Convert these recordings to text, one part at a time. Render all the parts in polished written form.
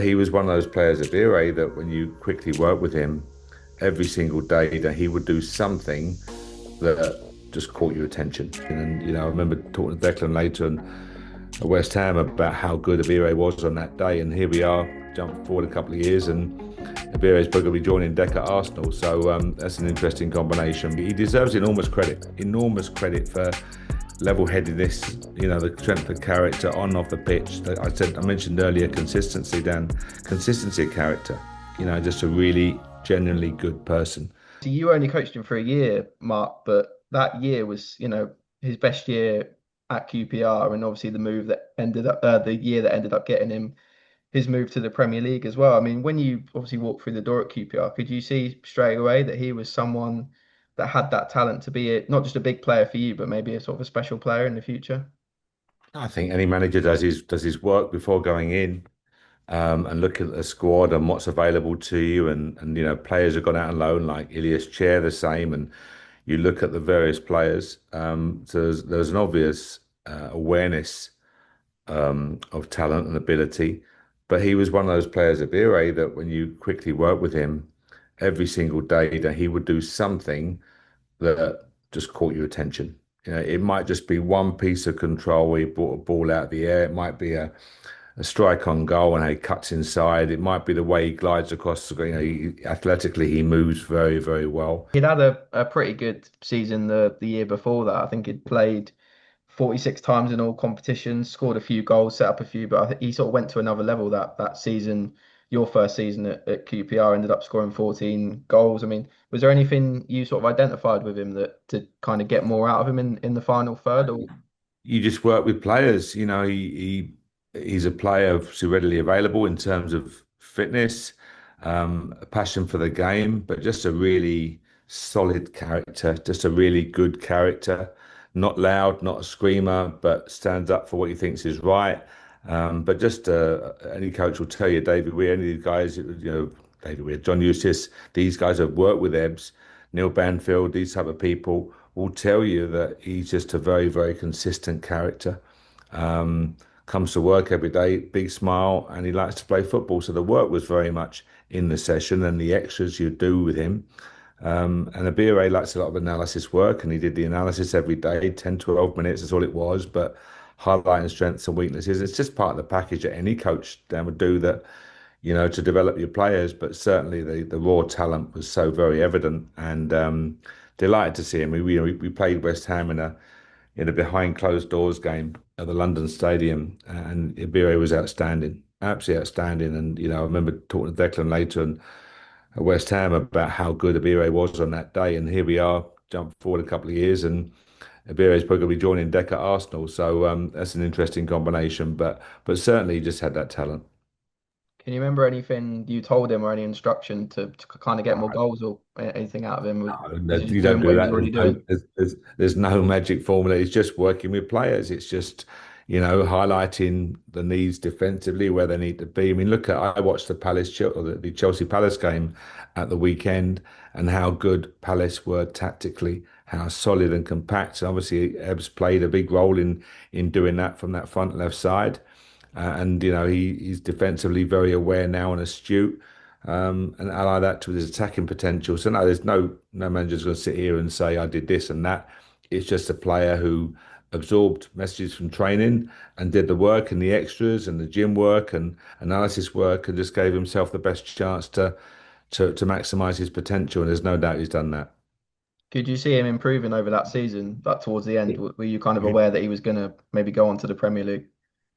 he was one of those players of Ebere that when you quickly work with him every single day, that he would do something that just caught your attention. And I remember talking to Declan later and at West Ham about how good Ebere was on that day. And here we are, jump forward a couple of years, and Ebere's going to be joining Deck at Arsenal. So that's an interesting combination. He deserves enormous credit for level-headedness, the strength of character on and off the pitch. I mentioned earlier consistency, Dan, consistency of character. Just a really genuinely good person. So you only coached him for a year, Mark, but that year was, his best year at QPR, and obviously the year that ended up getting him his move to the Premier League as well. I mean, when you obviously walked through the door at QPR, could you see straight away that he was someone that had that talent to be not just a big player for you, but maybe a sort of a special player in the future? I think any manager does his work before going in, and look at the squad and what's available to you, and players have gone out on loan like Ilias Chair the same, and you look at the various players. So there's an obvious awareness of talent and ability. But he was one of those players at Ebere that when you quickly work with him every single day, that he would do something that just caught your attention. It might just be one piece of control where he brought a ball out of the air. It might be a strike on goal and he cuts inside. It might be the way he glides across the screen. Athletically, he moves very, very well. He'd had a pretty good season the year before that. I think he'd played 46 times in all competitions, scored a few goals, set up a few, but I think he sort of went to another level that season. Your first season at QPR ended up scoring 14 goals. I mean, was there anything you sort of identified with him that to kind of get more out of him in the final third? Or You just work with players. He's a player who's readily available in terms of fitness, a passion for the game, but just a really solid character, just a really good character. Not loud, not a screamer, but stands up for what he thinks is right. But just any coach will tell you, David Weir, any of the guys, David Weir, John Eustace, these guys have worked with Ebbs, Neil Banfield, these type of people will tell you that he's just a very, very consistent character. Comes to work every day, big smile, and he likes to play football. So the work was very much in the session and the extras you do with him. And Ebere likes a lot of analysis work, and he did the analysis every day, 10, 12 minutes, that's all it was, but highlighting strengths and weaknesses. It's just part of the package that any coach then would do that, to develop your players. But certainly the raw talent was so very evident, and delighted to see him. We played West Ham in a behind closed doors game at the London Stadium, and Ebere was outstanding, absolutely outstanding. And I remember talking to Declan later and at West Ham about how good Ebere was on that day. And here we are, jump forward a couple of years, and Ebere's probably going to be joining Deck at Arsenal. So that's an interesting combination. But certainly he just had that talent. can you remember anything you told him or any instruction to kind of get more goals or anything out of him? Was he You just don't doing do what he was that. already doing? There's no magic formula. It's just working with players. It's just, highlighting the needs defensively where they need to be. I mean, I watched the Chelsea Palace game at the weekend, and how good Palace were tactically, how solid and compact. And obviously, Ebbs played a big role in doing that from that front left side. And he's defensively very aware now and astute, and ally that to his attacking potential. So no, there's no manager's going to sit here and say I did this and that. It's just a player who absorbed messages from training and did the work and the extras and the gym work and analysis work, and just gave himself the best chance to maximise his potential. And there's no doubt he's done that. Could you see him improving over that season, like towards the end? Were you kind of aware that he was going to maybe go on to the Premier League?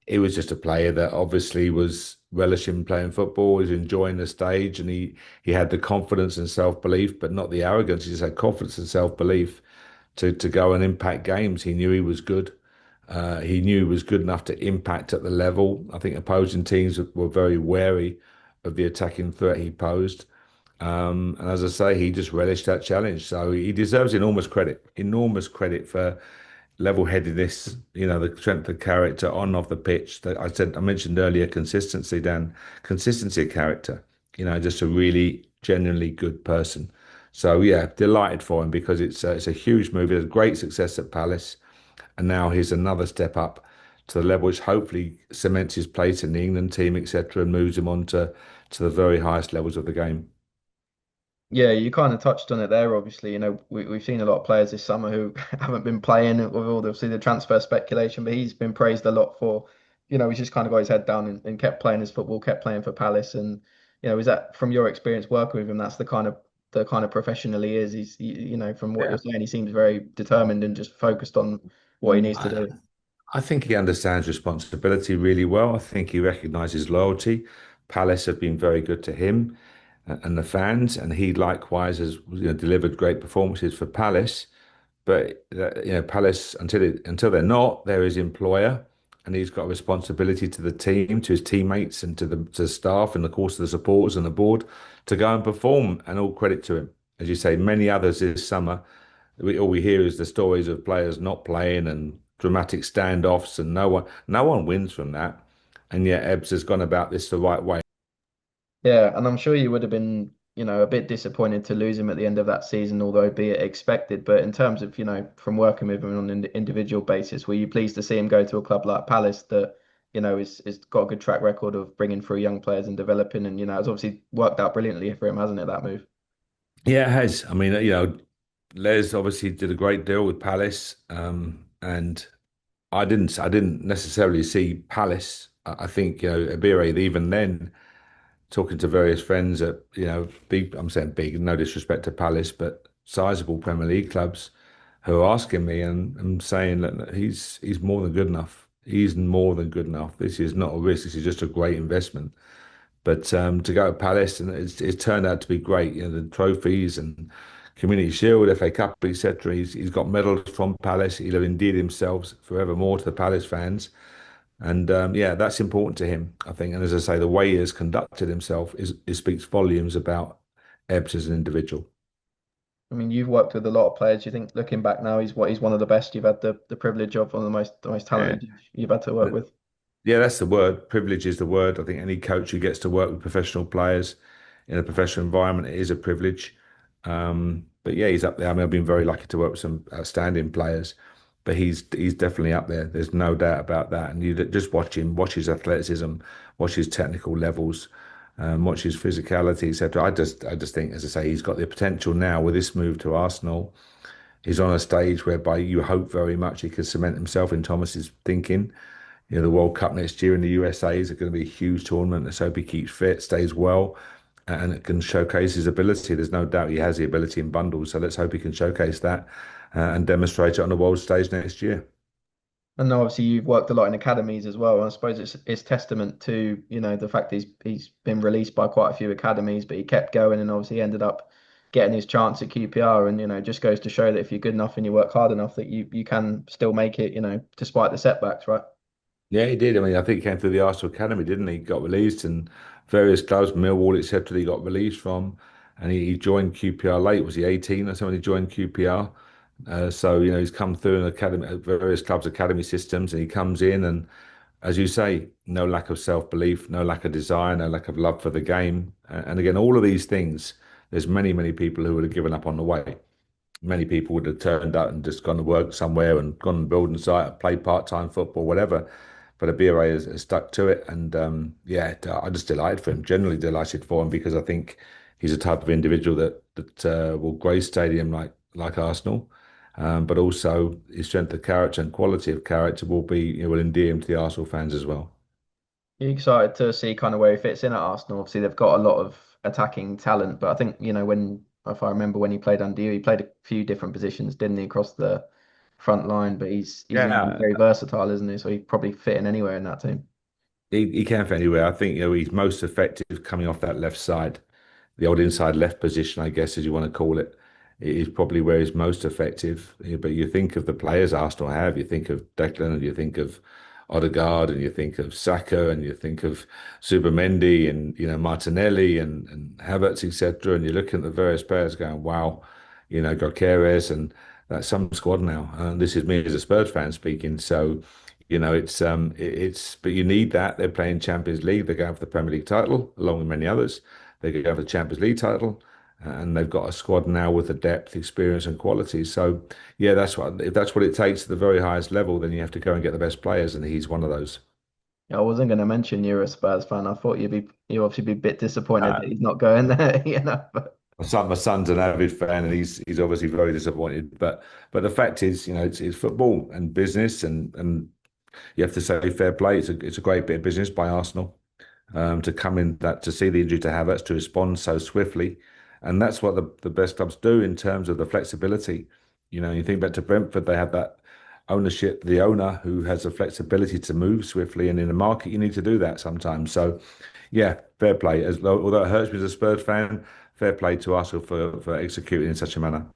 He was just a player that obviously was relishing playing football, was enjoying the stage, and he had the confidence and self-belief, but not the arrogance. He just had confidence and self-belief to go and impact games. He knew he was good. He knew he was good enough to impact at the level. I think opposing teams were very wary of the attacking threat he posed. And as I say, he just relished that challenge. So he deserves enormous credit for level-headedness, the strength of character on and off the pitch. That I mentioned earlier, consistency, Dan, consistency of character. Just a really genuinely good person. So yeah, delighted for him because it's a huge move. He had great success at Palace, and now here's another step up to the level which hopefully cements his place in the England team, etc., and moves him on to the very highest levels of the game. Yeah, you kind of touched on it there. Obviously, we've seen a lot of players this summer who haven't been playing with all the, obviously the transfer speculation, but he's been praised a lot for, he's just kind of got his head down and kept playing his football, kept playing for Palace, and is that from your experience working with him? That's the kind of professional he is. From what Yeah. you're saying, he seems very determined and just focused on what he needs to I, do. I think he understands responsibility really well. I think he recognises loyalty. Palace have been very good to him and the fans, and he likewise has delivered great performances for Palace. But Palace until they're not, they're his employer, and he's got a responsibility to the team, to his teammates, and to the staff, and of course to the supporters and the board to go and perform. And all credit to him, as you say. Many others this summer, all we hear is the stories of players not playing and dramatic standoffs, and no one wins from that. And yet Ebbs has gone about this the right way. Yeah, and I'm sure you would have been, a bit disappointed to lose him at the end of that season, although be it expected. But in terms of, from working with him on an individual basis, were you pleased to see him go to a club like Palace that, is got a good track record of bringing through young players and developing, and it's obviously worked out brilliantly for him, hasn't it, that move? Yeah, it has. I mean, Les obviously did a great deal with Palace, and I didn't necessarily see Palace. I think Ebere even then talking to various friends at big. I'm saying big, no disrespect to Palace, but sizable Premier League clubs who are asking me and saying that he's more than good enough. He's more than good enough. This is not a risk. This is just a great investment. But to go to Palace and it's turned out to be great. The trophies and Community Shield, FA Cup, etc. He's got medals from Palace. He'll have endeared himself forevermore to the Palace fans. And yeah, that's important to him, I think. And as I say, the way he has conducted himself is speaks volumes about Ebbs as an individual. I mean, you've worked with a lot of players. You think, looking back now, he's one of the best you've had the privilege of, one of the most Yeah. talented you've had to work with. Yeah, that's the word. Privilege is the word. I think any coach who gets to work with professional players in a professional environment, it is a privilege. But yeah, he's up there. I mean, I've been very lucky to work with some outstanding players, but he's definitely up there. There's no doubt about that. And you just watch him, watch his athleticism, watch his technical levels, watch his physicality, etc. I just think, as I say, he's got the potential now with this move to Arsenal. He's on a stage whereby you hope very much he can cement himself in Thomas's thinking. The World Cup next year in the USA is going to be a huge tournament. Let's hope he keeps fit, stays well, and it can showcase his ability. There's no doubt he has the ability in bundles. So let's hope he can showcase that and demonstrate it on the world stage next year. And obviously, you've worked a lot in academies as well. And I suppose it's testament to the fact he's been released by quite a few academies, but he kept going and obviously ended up getting his chance at QPR. And just goes to show that if you're good enough and you work hard enough, that you can still make it. Despite the setbacks, right? Yeah, he did. I mean, I think he came through the Arsenal Academy, didn't he? Got released and various clubs, Millwall, etc. He got released from, and he joined QPR late. Was he 18 or something? He joined QPR. So he's come through an academy, various clubs' academy systems, and he comes in, and as you say, no lack of self-belief, no lack of desire, no lack of love for the game, and again, all of these things. There's many, many people who would have given up on the way. Many people would have turned out and just gone to work somewhere and gone and building site, played part-time football, whatever. But Abira has stuck to it, and yeah, I'm just delighted for him. Generally delighted for him because I think he's a type of individual that will grace stadium like Arsenal, but also his strength of character and quality of character will endear him to the Arsenal fans as well. You're excited to see kind of where he fits in at Arsenal. Obviously, they've got a lot of attacking talent, but I think, if I remember when he played under you, he played a few different positions, didn't he, across the front line? But he's Yeah, very versatile, isn't he? So he probably fit in anywhere in that team. he can fit anywhere. I think he's most effective coming off that left side, the old inside left position, I guess, as you want to call it. It is probably where he's most effective. But you think of the players Arsenal have, you think of Declan, and you think of Odegaard, and you think of Saka, and you think of Zubimendi, and Martinelli, and Havertz, etc. And you're looking at the various players, going, "Wow, Gyökeres, and that's some squad now." And this is me as a Spurs fan speaking. So, it's but you need that. They're playing Champions League. They're going for the Premier League title, along with many others. They're going for the Champions League title. and they've got a squad now with the depth, experience, and quality. So, yeah, that's what if that's what it takes at the very highest level, then you have to go and get the best players, and he's one of those. I wasn't going to mention you're a Spurs fan. I thought you obviously be a bit disappointed Uh, that he's not going there, you know. But my son's an avid fan, and he's obviously very disappointed. But the fact is, it's football and business, and you have to say fair play. It's a great bit of business by Arsenal to come in that to see the injury to Havertz to respond so swiftly, and that's what the best clubs do in terms of the flexibility. You think back to Brentford, they have that ownership, the owner who has the flexibility to move swiftly, and in the market you need to do that sometimes. So, yeah, fair play. Although it hurts me as a Spurs fan, fair play to Arsenal for executing in such a manner.